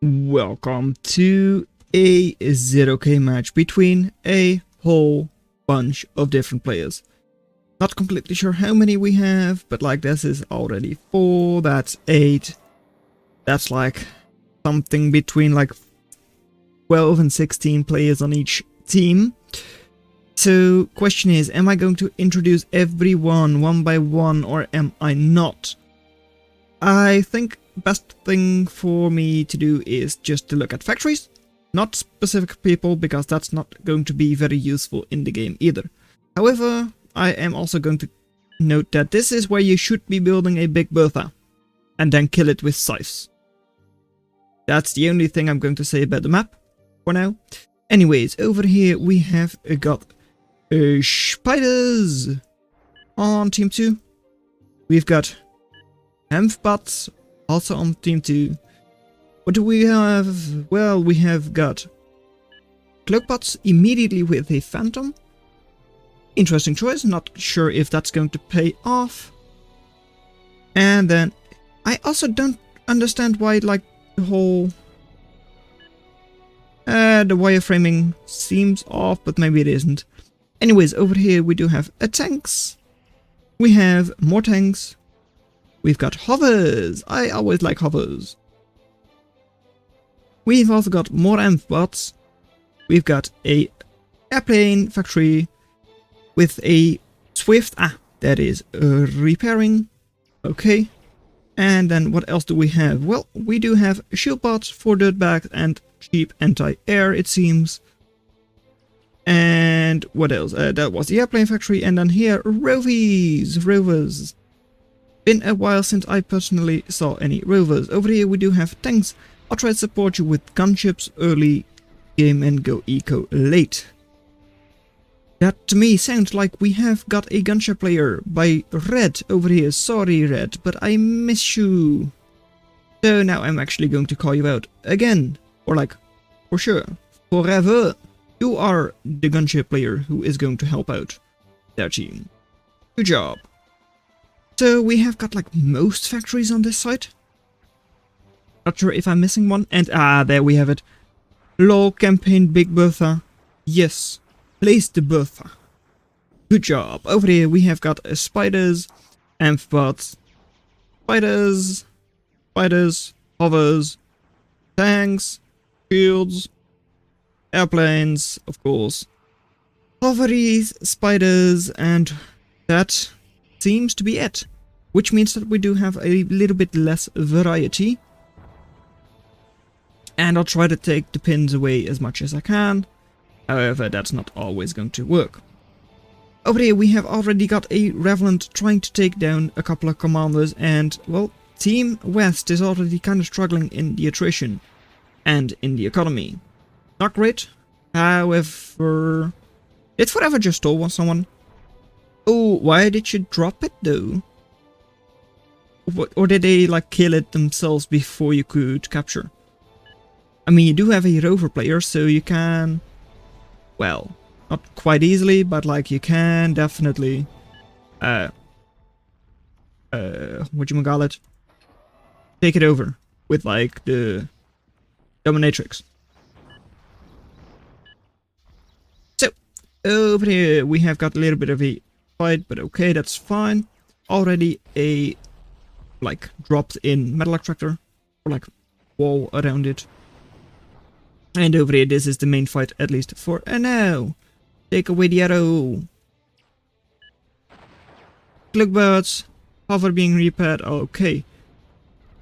Welcome to a zerok match between a whole bunch of different players. Not completely sure how many we have, but like this is already 4, that's 8. That's like something between like 12 and 16 players on each team. So question is, am I going to introduce everyone one by one or am I not? I think best thing for me to do is just to look at factories, not specific people, because that's not going to be very useful in the game either. However, I am also going to note that this is where you should be building a big bertha and then kill it with scythes. That's the only thing I'm going to say about the map for now. Anyways, over here we have got spiders on team 2. We've got bots also on team 2. What do we have? Well, we have got cloakbots immediately with a phantom. Interesting choice, not sure if that's going to pay off. And then I also don't understand why like the whole the wireframing seems off, but maybe it isn't. Anyways, over here we do have tanks. We have more tanks. We've got hovers. I always like hovers. We've also got more bots. We've got a airplane factory with a swift. That is repairing. Okay. And then what else do we have? Well, we do have shield bots for dirtbags and cheap anti-air, it seems. And what else? That was the airplane factory. And then here, rovers. Been a while since I personally saw any rovers. Over here we do have tanks. I'll try to support you with gunships early game and go eco late. That to me sounds like we have got a gunship player by Red over here. Sorry Red, but I miss you. So now I'm actually going to call you out again. Or like, for sure, forever. You are the gunship player who is going to help out their team. Good job. So we have got like most factories on this site. Not sure if I'm missing one. And there we have it. LOL campaign Big Bertha. Yes, place the Bertha. Good job. Over here we have got spiders, amphibots, spiders, hovers, tanks, shields, airplanes, of course, hoveries, spiders, and that seems to be it, which means that we do have a little bit less variety. And I'll try to take the pins away as much as I can. However, that's not always going to work. Over here we have already got a Revenant trying to take down a couple of commanders, and well, Team West is already kind of struggling in the attrition and in the economy. Not great. However, did Forever just stole someone? Oh, why did you drop it though? Or did they like kill it themselves before you could capture? I mean, you do have a rover player, so you can, well, not quite easily, but like you can definitely, whatchamacallit, take it over with like the dominatrix. So, over here we have got a little bit of a fight, but okay, that's fine. Already a like dropped in metal extractor or like wall around it. And over here this is the main fight, at least for now. Take away the arrow. Cloakbots, hover being repaired, okay.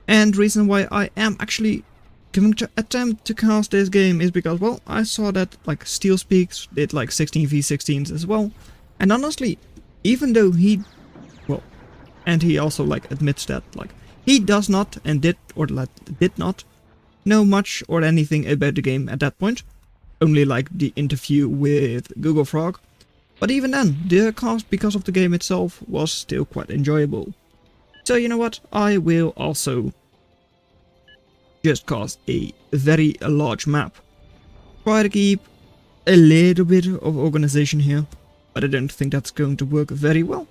And reason why I am actually going to attempt to cast this game is because, well, I saw that like Steel Speaks did like 16v16s as well. And honestly, even though he, well, and he also like admits that like he does not and did or like did not know much or anything about the game at that point. Only like the interview with Google Frog. But even then, the cast because of the game itself was still quite enjoyable. So you know what, I will also just cast a very large map. Try to keep a little bit of organization here. But I don't think that's going to work very well.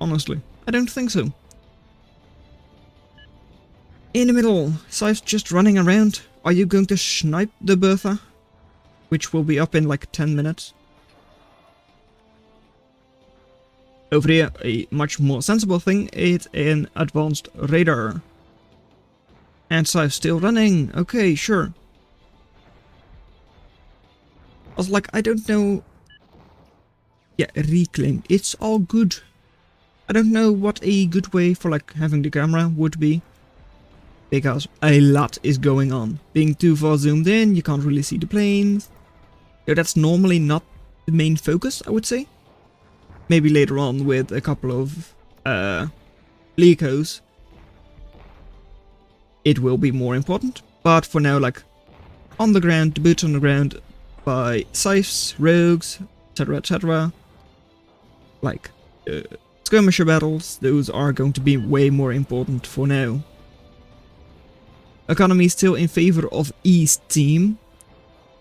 Honestly, I don't think so. In the middle, Scythe's just running around. are you going to snipe the Bertha? Which will be up in like 10 minutes. Over here, a much more sensible thing, it's an advanced radar. And Scythe's still running, okay, sure. I was like, I don't know... Yeah, reclaim, it's all good. I don't know what a good way for like having the camera would be. Because a lot is going on. Being too far zoomed in, you can't really see the planes. So that's normally not the main focus, I would say. Maybe later on with a couple of Lecos, it will be more important. But for now, like on the ground, the boots on the ground by scythes, rogues, etc. Like skirmisher battles, those are going to be way more important for now. Economy is still in favor of East team,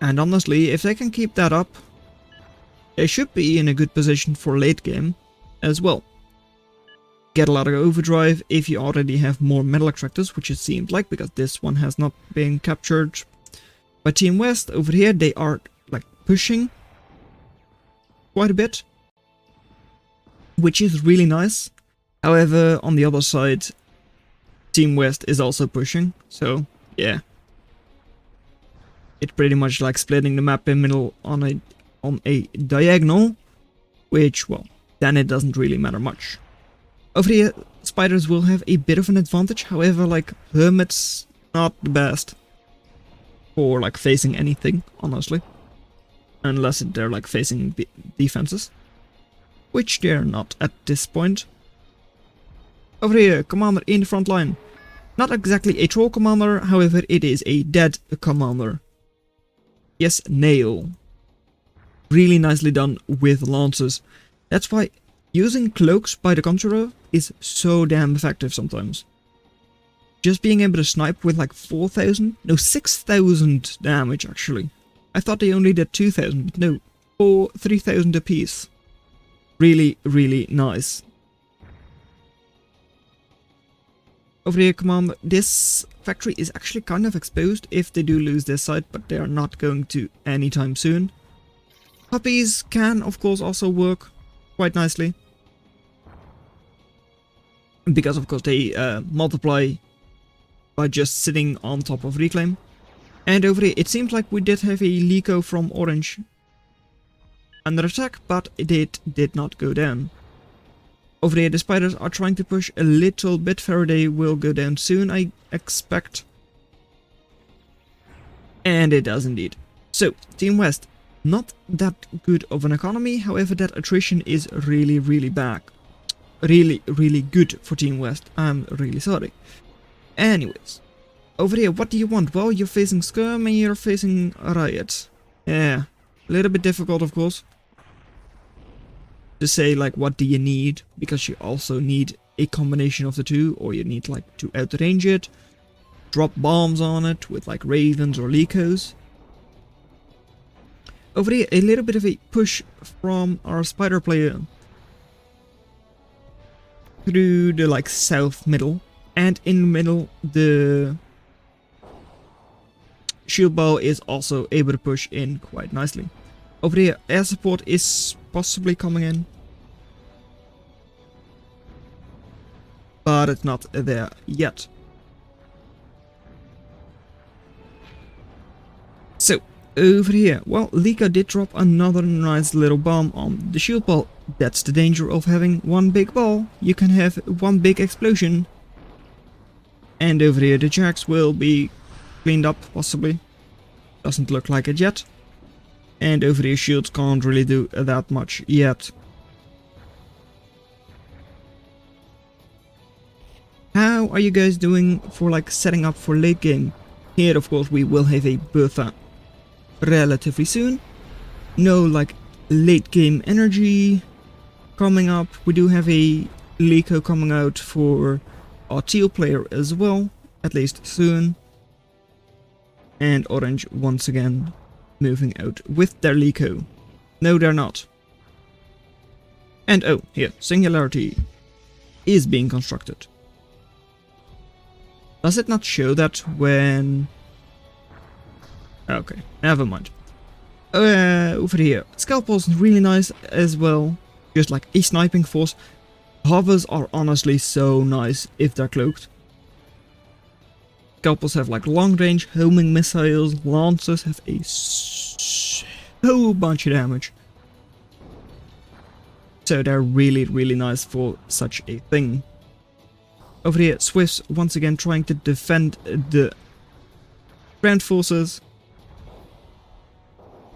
and honestly, if they can keep that up, they should be in a good position for late game as well. Get a lot of overdrive if you already have more metal extractors, which it seemed like, because this one has not been captured. But Team West over here, they are like pushing quite a bit, which is really nice. However, on the other side, Team West is also pushing, so yeah. It's pretty much like splitting the map in middle on a diagonal, which, well, then it doesn't really matter much. Over here, spiders will have a bit of an advantage, however, like, hermits, not the best for, like, facing anything, honestly. Unless they're, like, facing defenses, which they're not at this point. Over here, commander in the front line. Not exactly a troll commander, however, it is a dead commander. Yes, nail. Really nicely done with lances. That's why using cloaks by the Conjurer is so damn effective sometimes. Just being able to snipe with like 4,000, no 6,000 damage actually. I thought they only did 2,000, but no, 3,000 apiece. Really, really nice. Over here, Commander, this factory is actually kind of exposed if they do lose this side, but they are not going to anytime soon. Puppies can, of course, also work quite nicely. Because, of course, they multiply by just sitting on top of Reclaim. And over here, it seems like we did have a Leco from Orange under attack, but it did not go down. Over here, the spiders are trying to push a little bit. Faraday will go down soon, I expect. And it does indeed. So, Team West, not that good of an economy. However, that attrition is really, really bad. Really, really good for Team West. I'm really sorry. Anyways, over here, what do you want? Well, you're facing Skirm and you're facing Riot. Yeah, a little bit difficult, of course, to say like what do you need, because you also need a combination of the two, or you need like to outrange it, drop bombs on it with like ravens or lecos. Over here, a little bit of a push from our spider player through the like south middle, and in the middle the shield ball is also able to push in quite nicely. Over here, air support is possibly coming in, but it's not there yet. So, over here, well, Lika did drop another nice little bomb on the shield ball. That's the danger of having one big ball. You can have one big explosion. And over here, the jacks will be cleaned up, possibly. Doesn't look like it yet. And over here, shields can't really do that much yet. How are you guys doing for like setting up for late game? Here, of course, we will have a Betha relatively soon. No like late game energy coming up. We do have a Leco coming out for our teal player as well, at least soon. And Orange once again moving out with their Leco. No, they're not. And oh, here, Singularity is being constructed. Does it not show that when Okay, never mind. Over here, scalpel's really nice as well. Just like a sniping force. Hovers are honestly so nice if they're cloaked. Scalpels have like long range homing missiles. Lancers have a so bunch of damage. So they're really nice for such a thing. Over here, Swifts once again trying to defend the ground forces.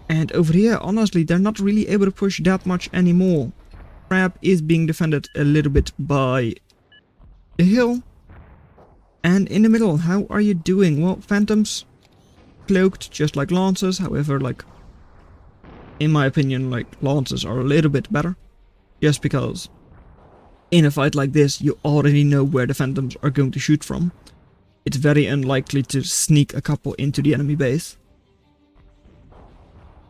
And over here, honestly, they're not really able to push that much anymore. Crab is being defended a little bit by the hill. And in the middle, how are you doing? Well, Phantoms, cloaked just like Lancers. However, like, in my opinion, like, Lancers are a little bit better. Just because in a fight like this, you already know where the Phantoms are going to shoot from. It's very unlikely to sneak a couple into the enemy base.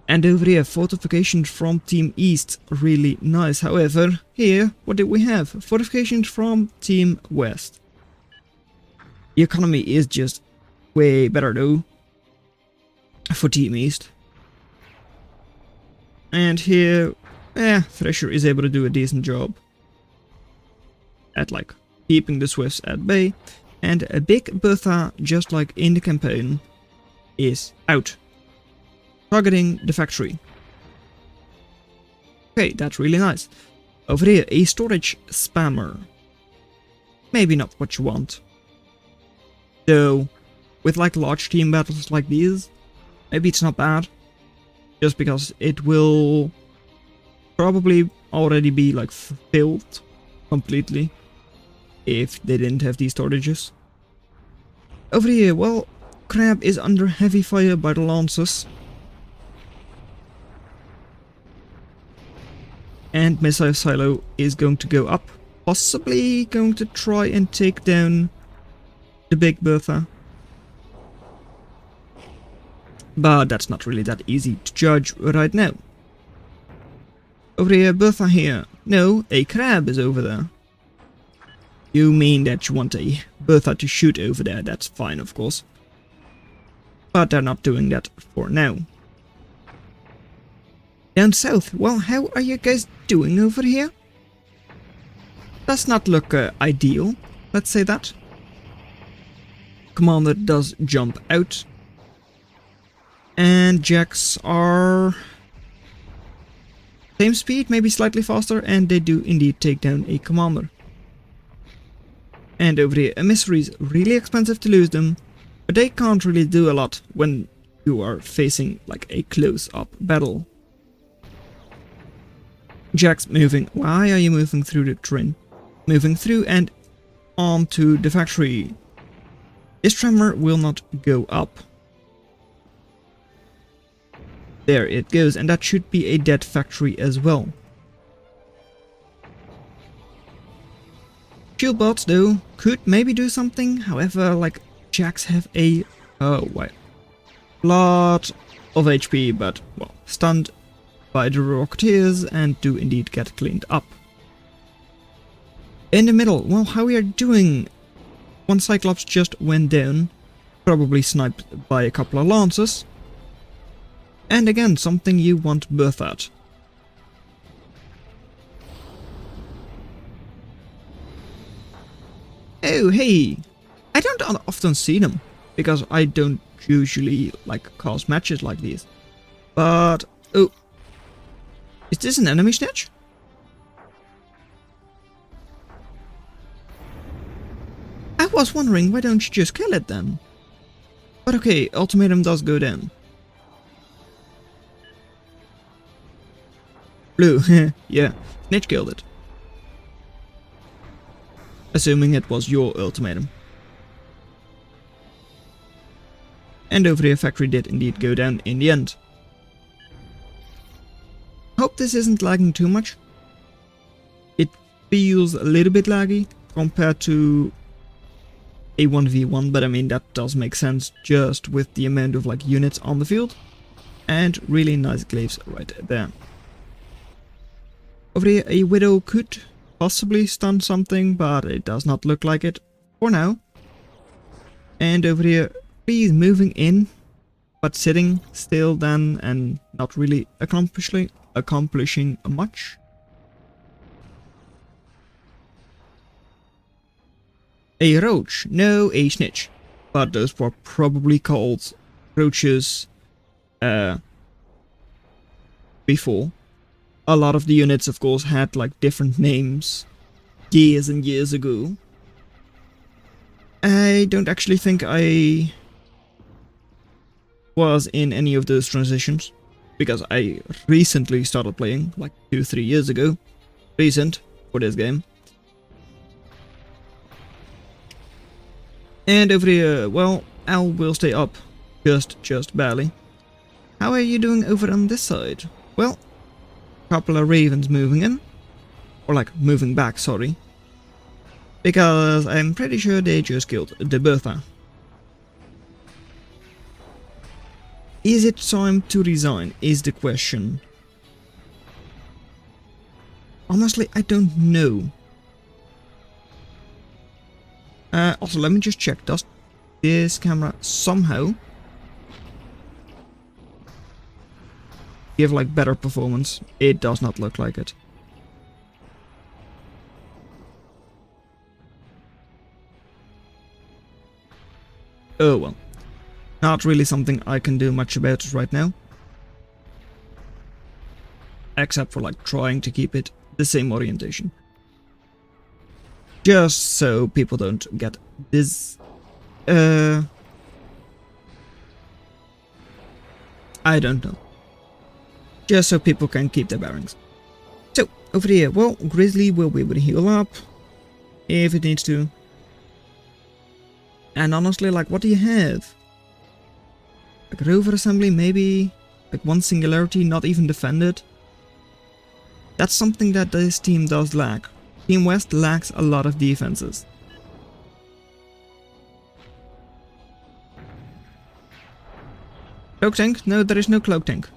And over here, fortifications from Team East, really nice. However, here, what do we have? Fortifications from Team West. The economy is just way better though, for Team East. And here, Thresher is able to do a decent job at like keeping the Swifts at bay. And a big Bertha, just like in the campaign, is out. Targeting the factory. Okay, that's really nice. Over here, a storage spammer. Maybe not what you want. Though, with like large team battles like these, maybe it's not bad. Just because it will probably already be like filled completely if they didn't have these storages. Over here, well, Crab is under heavy fire by the Lancers. And Missile Silo is going to go up. Possibly going to try and take down the big Bertha. But that's not really that easy to judge right now. Over here, Bertha here. No, a Crab is over there. You mean that you want a Bertha to shoot over there? That's fine, of course. But they're not doing that for now. Down south, well, how are you guys doing over here? Does not look ideal, let's say that. Commander does jump out. And Jacks are same speed, maybe slightly faster, and they do indeed take down a commander. And over here, emissaries, really expensive to lose them, but they can't really do a lot when you are facing like a close-up battle. Jack's moving. Why are you moving through the train? Moving through and onto the factory. This tremor will not go up. There it goes, and that should be a dead factory as well. Shield bots though could maybe do something. However, like Jacks have a lot of HP, but well, stunned by the Rocketeers and do indeed get cleaned up. In the middle, well, how we are doing? One Cyclops just went down, probably sniped by a couple of Lancers. And again, something you want Bertha at. Oh, hey! I don't often see them, because I don't usually like cause matches like these. But, oh. Is this an enemy snitch? I was wondering, why don't you just kill it then? But okay, ultimatum does go down. Blue, yeah, snitch killed it. Assuming it was your ultimatum. And over here, factory did indeed go down in the end. Hope this isn't lagging too much. It feels a little bit laggy compared to a 1v1, but I mean that does make sense just with the amount of like units on the field. And really nice glaives right there. Over here, a Widow could possibly stun something, but it does not look like it for now. And over here, please moving in but sitting still then and not really accomplishing much. A roach, no, a snitch. But those were probably called roaches before. A lot of the units, of course, had like different names years and years ago. I don't actually think I was in any of those transitions, because I recently started playing, like 2-3 years ago. Recent for this game. And over here, well, Al will stay up, just barely. How are you doing over on this side? Well, couple of ravens moving in, or like moving back, sorry. Because I'm pretty sure they just killed the Bertha. Is it time to resign, is the question. Honestly, I don't know. Also, let me just check, does this camera somehow give like better performance? It does not look like it. Oh well. Not really something I can do much about right now. Except for like trying to keep it the same orientation. Just so people don't get this... I don't know. Just so people can keep their bearings. So, over here, well, Grizzly will be able to heal up if it needs to. And honestly, like, what do you have? Like rover assembly, maybe? Like one singularity, not even defended? That's something that this team does lack. Team West lacks a lot of defenses. Cloak tank? No, there is no cloak tank.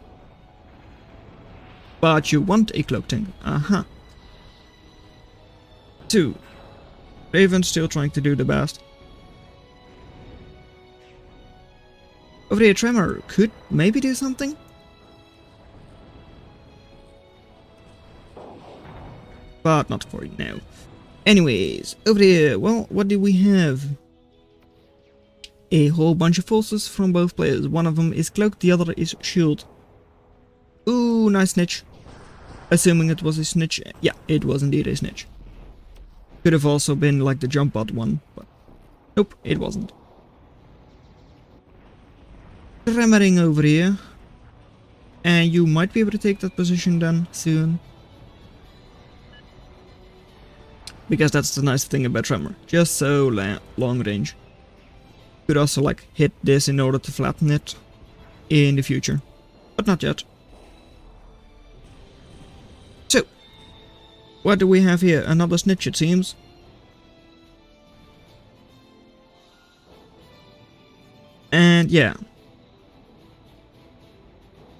But you want a cloak tank. Aha. 2. Raven still trying to do the best. Over here, Tremor could maybe do something? But not for now. Anyways, over here, well, what do we have? A whole bunch of forces from both players. One of them is cloak, the other is shield. Ooh, nice snitch. Assuming it was a snitch. Yeah, it was indeed a snitch. Could have also been like the jump bot one, but nope, it wasn't. Tremoring over here. And you might be able to take that position then soon. Because that's the nice thing about Tremor. Just so long range. Could also like hit this in order to flatten it in the future. But not yet. So, what do we have here? Another snitch, it seems. And yeah.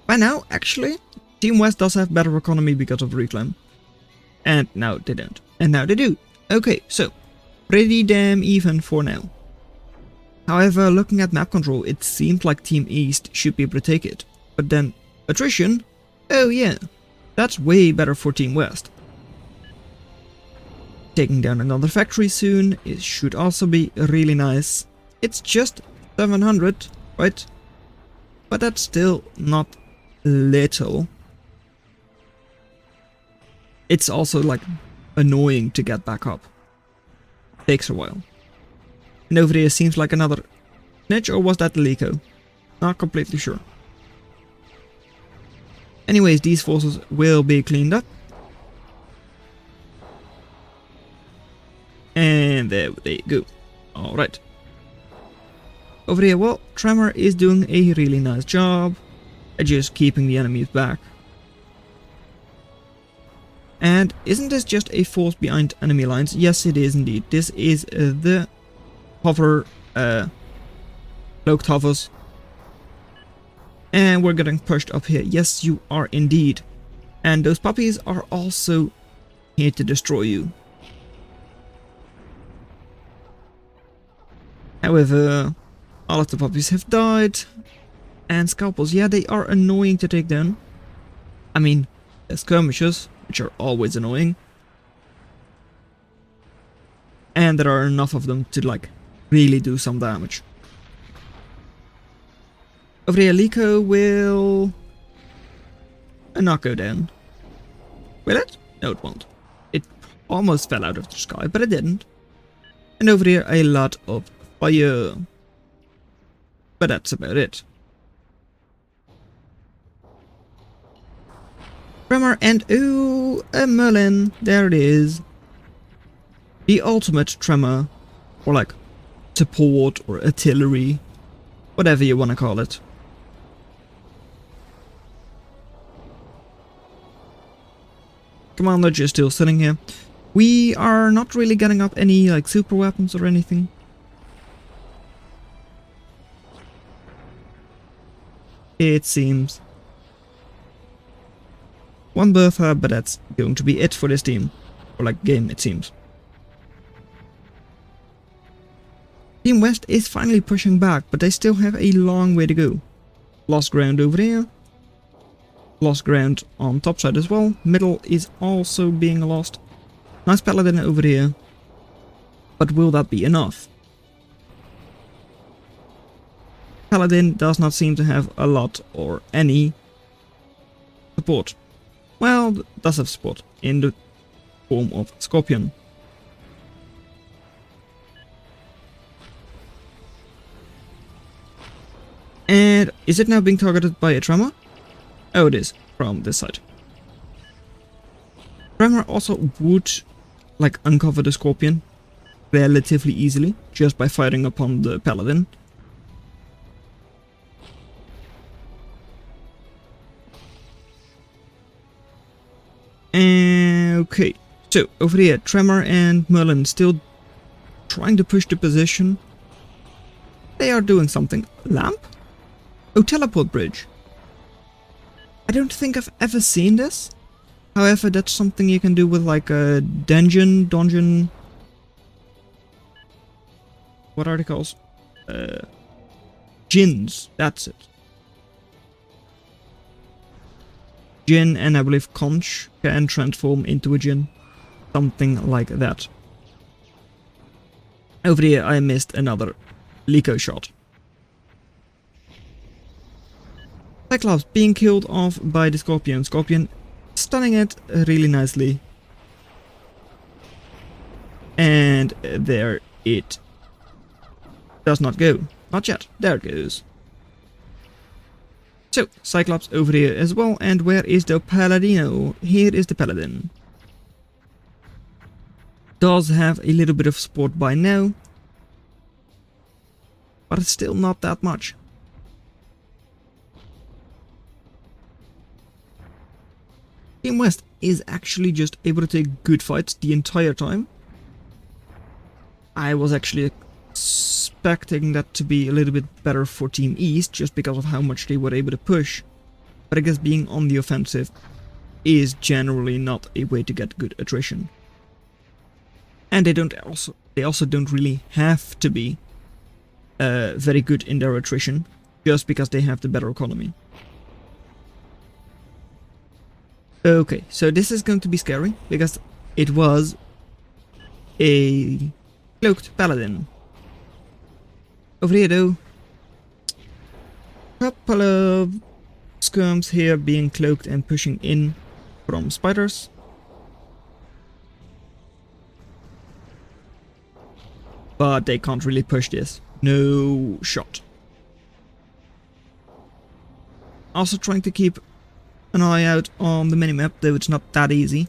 By now, actually, Team West does have better economy because of reclaim. And now they don't. And now they do. Okay, so, pretty damn even for now. However, looking at map control, it seemed like Team East should be able to take it. But then, Attrition? Oh yeah, that's way better for Team West. Taking down another factory soon, it should also be really nice. It's just 700, right? But that's still not little. It's also like annoying to get back up. Takes a while. And over here seems like another snitch, or was that the Lico? Not completely sure. Anyways, these forces will be cleaned up. And there they go. Alright. Over here, well, Tremor is doing a really nice job at just keeping the enemies back. And isn't this just a force behind enemy lines? Yes, it is indeed. This is the hover, cloaked hovers. And we're getting pushed up here. Yes, you are indeed. And those puppies are also here to destroy you. However, all of the puppies have died. And scalpels, yeah, they are annoying to take down. I mean, there's skirmishers, which are always annoying. And there are enough of them to, like, really do some damage. Over here, Liko will not go down. Will it? No, it won't. It almost fell out of the sky, but it didn't. And over here, a lot of fire. But that's about it. Tremor and, ooh, a Merlin. There it is. The ultimate tremor. Or like support or artillery. Whatever you want to call it. Commander just still sitting here. We are not really getting up any like super weapons or anything. It seems. One Bertha, but that's going to be it for this team. Or like game, it seems. Team West is finally pushing back, but they still have a long way to go. Lost ground over there. Lost ground on top side as well. Middle is also being lost. Nice paladin over here. But will that be enough? Paladin does not seem to have a lot or any support. Well, does have support in the form of Scorpion. And is it now being targeted by a tremor? Oh, it is, from this side. Tremor also would, like, uncover the Scorpion relatively easily, just by firing upon the Paladin. Okay, so over here, Tremor and Merlin still trying to push the position. They are doing something. Lamp? Oh, teleport bridge. I don't think I've ever seen this. However, that's something you can do with like a dungeon. What are they called? Djinns. That's it. Djinn and I believe conch can transform into a djinn. Something like that. Over here I missed another Liko shot. Cyclops being killed off by the Scorpion. Scorpion stunning it really nicely. And there it does not go. Not yet. There it goes. So, Cyclops over here as well. And where is the Paladino? Here is the Paladin. Does have a little bit of support by now. But it's still not that much. Team West is actually just able to take good fights the entire time. I was actually expecting that to be a little bit better for Team East, just because of how much they were able to push. But I guess being on the offensive is generally not a way to get good attrition. And they also don't really have to be very good in their attrition, just because they have the better economy. Okay, so this is going to be scary, because it was a cloaked paladin. Over here though, couple of skirms here being cloaked and pushing in from spiders. But they can't really push this. No shot. Also trying to keep an eye out on the minimap, though it's not that easy.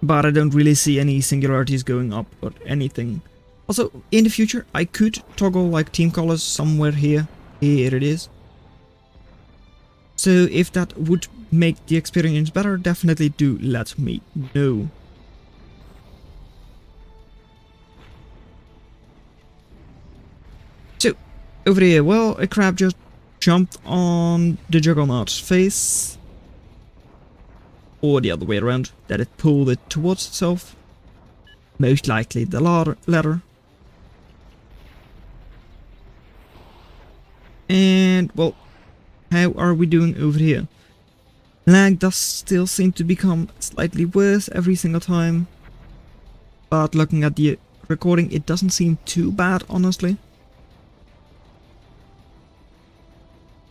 But I don't really see any singularities going up or anything. Also, in the future, I could toggle like team colors somewhere here. Here it is. So if that would make the experience better, definitely do let me know. So, over here, well, a crab just jumped on the Juggernaut's face. Or the other way around, that it pulled it towards itself. Most likely the latter. And, well, how are we doing over here? Lag does still seem to become slightly worse every single time. But looking at the recording, it doesn't seem too bad, honestly.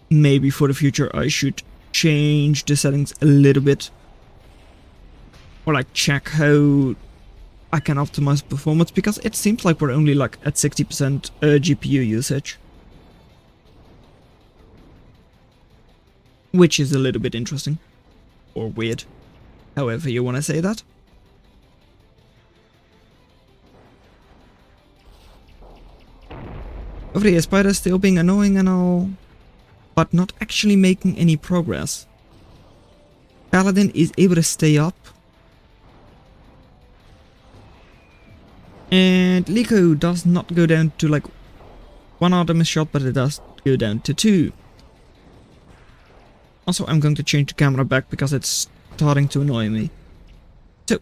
Maybe for the future I should change the settings a little bit. Or like check how I can optimize performance, because it seems like we're only like at 60% GPU usage. Which is a little bit interesting. Or weird. However you want to say that. Over here, Spider's still being annoying and all, but not actually making any progress. Paladin is able to stay up. And Liko does not go down to like 1 Artemis shot, but it does go down to 2. Also, I'm going to change the camera back because it's starting to annoy me. So,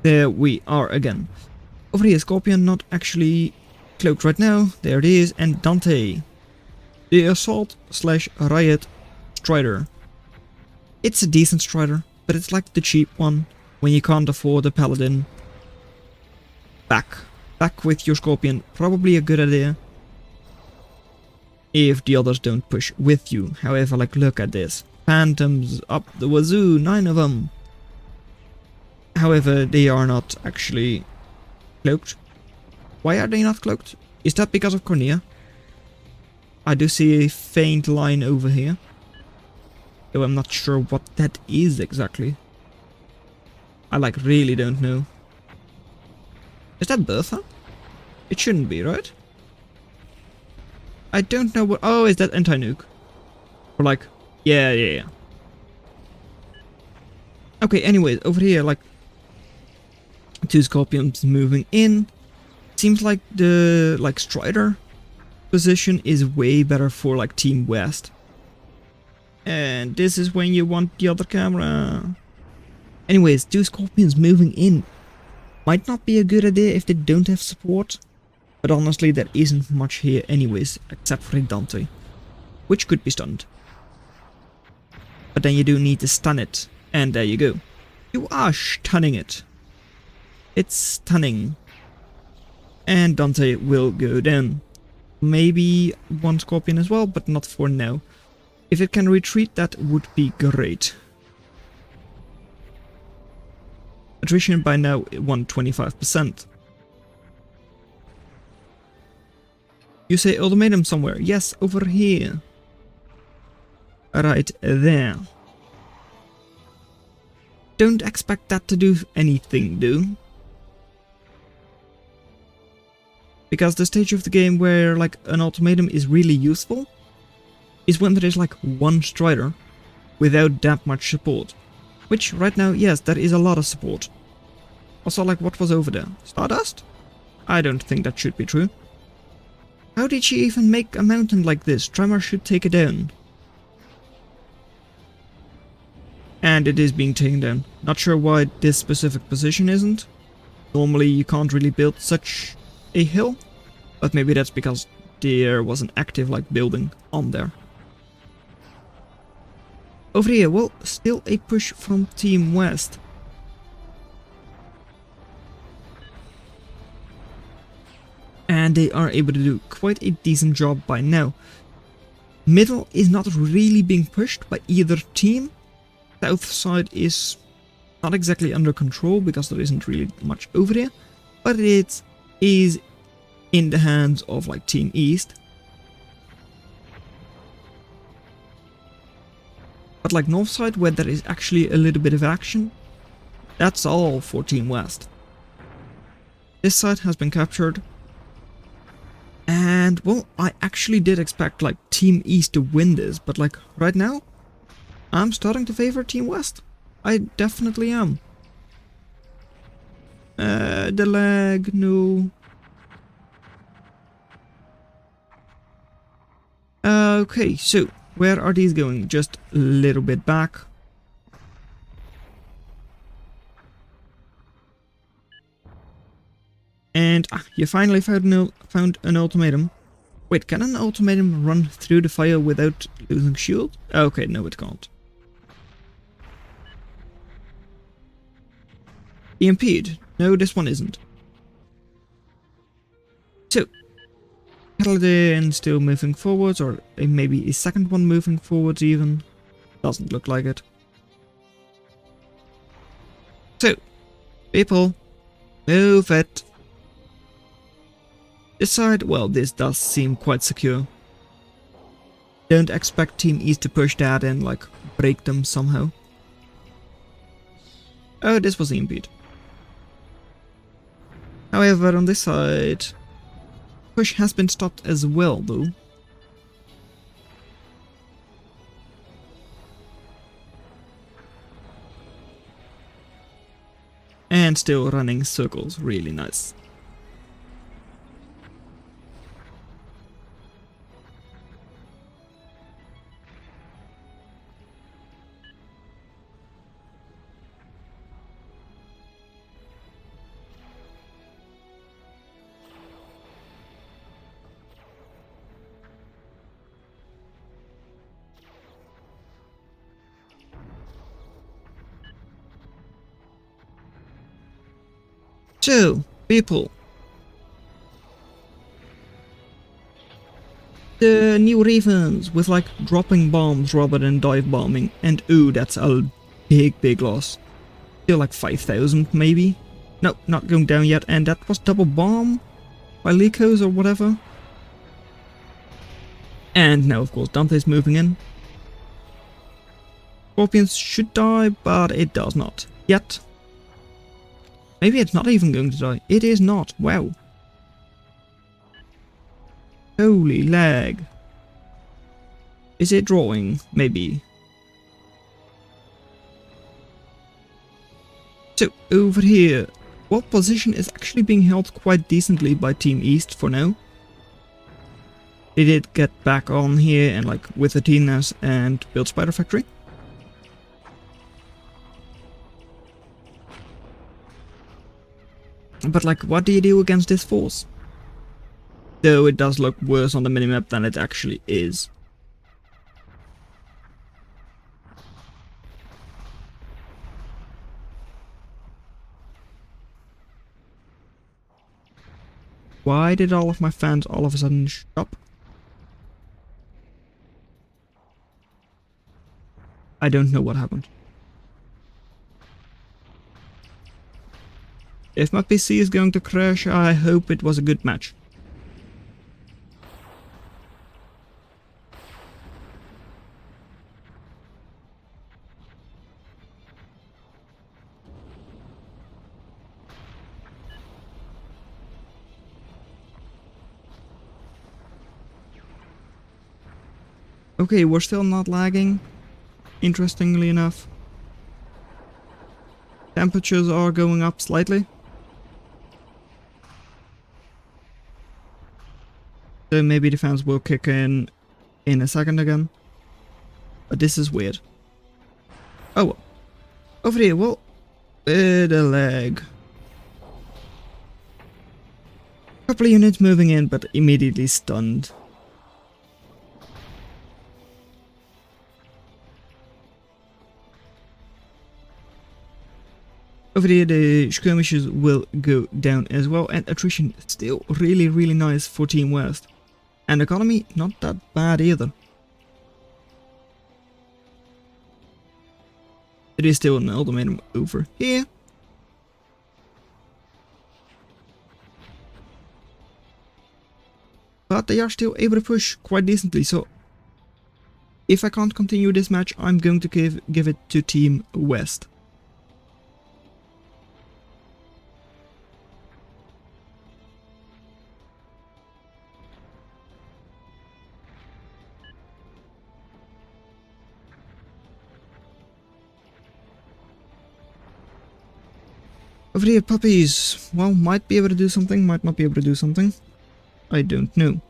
there we are again. Over here, Scorpion not actually cloaked right now. There it is. And Dante, the Assault / Riot Strider. It's a decent Strider, but it's like the cheap one when you can't afford a Paladin. Back with your Scorpion, probably a good idea. If the others don't push with you. However, like, look at this. Phantoms up the wazoo, 9 of them. However, they are not actually cloaked. Why are they not cloaked? Is that because of Cornea? I do see a faint line over here. Though I'm not sure what that is exactly. I like really don't know. Is that Bertha? It shouldn't be, right? I don't know what... Oh, is that anti-nuke? Or like... Yeah. Okay, anyways, over here, like... 2 Scorpions moving in. Seems like the, like, Strider position is way better for, like, Team West. And this is when you want the other camera. Anyways, 2 Scorpions moving in. Might not be a good idea if they don't have support. But honestly, there isn't much here anyways, except for Dante, which could be stunned. But then you do need to stun it, and there you go. You are stunning it. It's stunning. And Dante will go down. Maybe 1 Scorpion as well, but not for now. If it can retreat, that would be great. Attrition by now 125%. You say ultimatum somewhere. Yes, over here. Right there. Don't expect that to do anything, though. Because the stage of the game where like an ultimatum is really useful is when there is like 1 Strider without that much support. Which right now, yes, there is a lot of support. Also, like, what was over there? Stardust? I don't think that should be true. How did she even make a mountain like this? Tremor should take it down. And it is being taken down. Not sure why this specific position isn't. Normally you can't really build such a hill. But maybe that's because there was an active like building on there. Over here, well, still a push from Team West. And they are able to do quite a decent job by now. Middle is not really being pushed by either team. South side is not exactly under control because there isn't really much over there. But it is in the hands of like Team East. But like north side, where there is actually a little bit of action, that's all for Team West. This side has been captured. And, well, I actually did expect, like, Team East to win this, but, like, right now, I'm starting to favor Team West. I definitely am. The lag, no. Okay, so, where are these going? Just a little bit back. And you finally found an ultimatum. Wait, can an ultimatum run through the fire without losing shield? Okay, no it can't. EMP'd. No, this one isn't. So, paladin still moving forwards, or maybe a second one moving forwards even. Doesn't look like it. So, people, move it. This side, well, this does seem quite secure. Don't expect Team East to push that and, like, break them somehow. Oh, this was EMP'd. However, on this side, push has been stopped as well, though. And still running circles, really nice. So, people, the new Ravens with like dropping bombs rather than dive bombing, and ooh, that's a big loss. Still like 5,000 maybe? No, not going down yet, and that was double bomb by Lycos or whatever. And now of course Dante's moving in. Scorpions should die, but it does not. Yet. Maybe it's not even going to die. It is not. Wow. Holy lag. Is it drawing? Maybe. So, over here. Well, position is actually being held quite decently by Team East for now. They did get back on here and like with Athenas and build Spider Factory. But like, what do you do against this force? Though it does look worse on the minimap than it actually is. Why did all of my fans all of a sudden stop? I don't know what happened. If my PC is going to crash, I hope it was a good match. Okay, we're still not lagging, interestingly enough. Temperatures are going up slightly. So maybe the fans will kick in a second again. But this is weird. Oh well. Over here, well, the lag. Couple of units moving in, but immediately stunned. Over there, the skirmishes will go down as well, and attrition still really nice for Team West. And economy, not that bad either. It is still an ultimatum over here. But they are still able to push quite decently, so if I can't continue this match, I'm going to give it to Team West. Over here, puppies, well, might be able to do something, might not be able to do something. I don't know.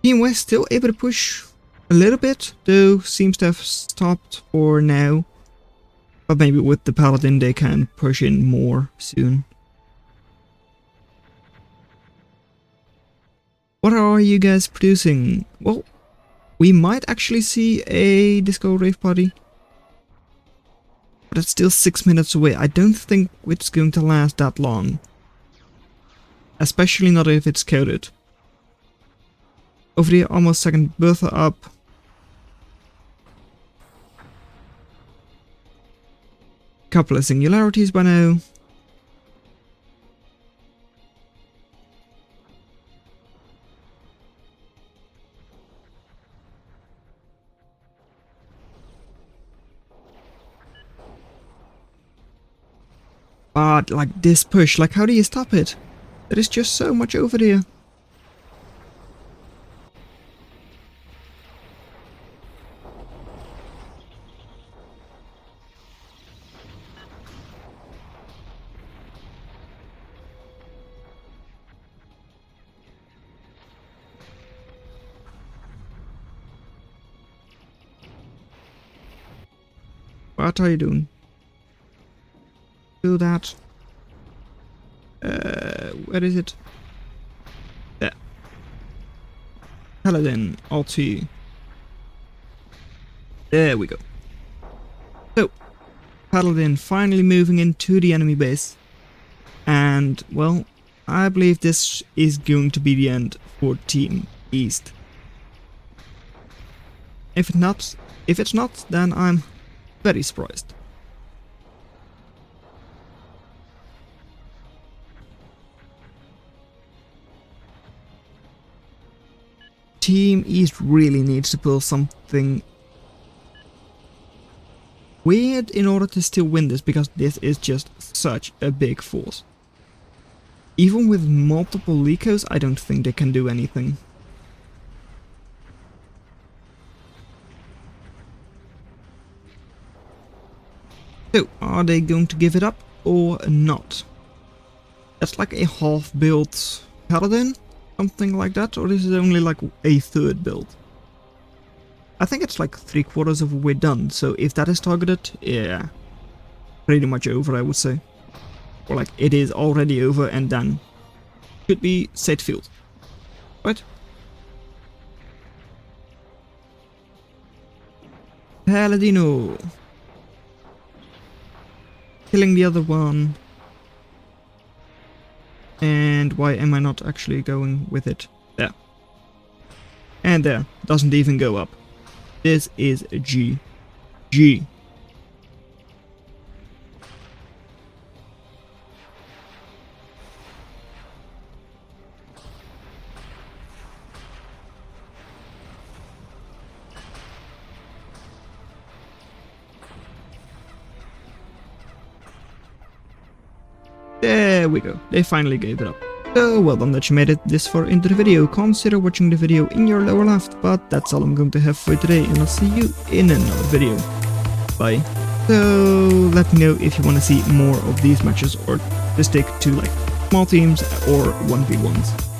Team West still able to push a little bit, though seems to have stopped for now. But maybe with the Paladin they can push in more soon. What are you guys producing? Well, we might actually see a disco rave party. But it's still 6 minutes away. I don't think it's going to last that long. Especially not if it's coded. Over here, almost second Bertha up. Couple of singularities by now. But like this push, like how do you stop it? There is just so much over here. What are you doing? Do that. Where is it? There. Paladin, ulti. There we go. So, Paladin finally moving into the enemy base. And, well, I believe this is going to be the end for Team East. If it's not, then I'm very surprised. Team East really needs to pull something weird in order to still win this, because this is just such a big force. Even with multiple Licos, I don't think they can do anything. So, are they going to give it up or not? That's like a half-built Paladin, something like that, or is it only like a third build? I think it's like 3/4 of the way done, so if that is targeted, yeah, pretty much over, I would say. Or like it is already over and done. Should be set field, right? Paladino. Killing the other one. And why am I not actually going with it? There. And there. Doesn't even go up. This is a G. G. There we go, they finally gave it up. So well done that you made it this far into the video. Consider watching the video in your lower left, but that's all I'm going to have for today, and I'll see you in another video. Bye. So let me know if you want to see more of these matches, or to stick to like small teams or 1v1s.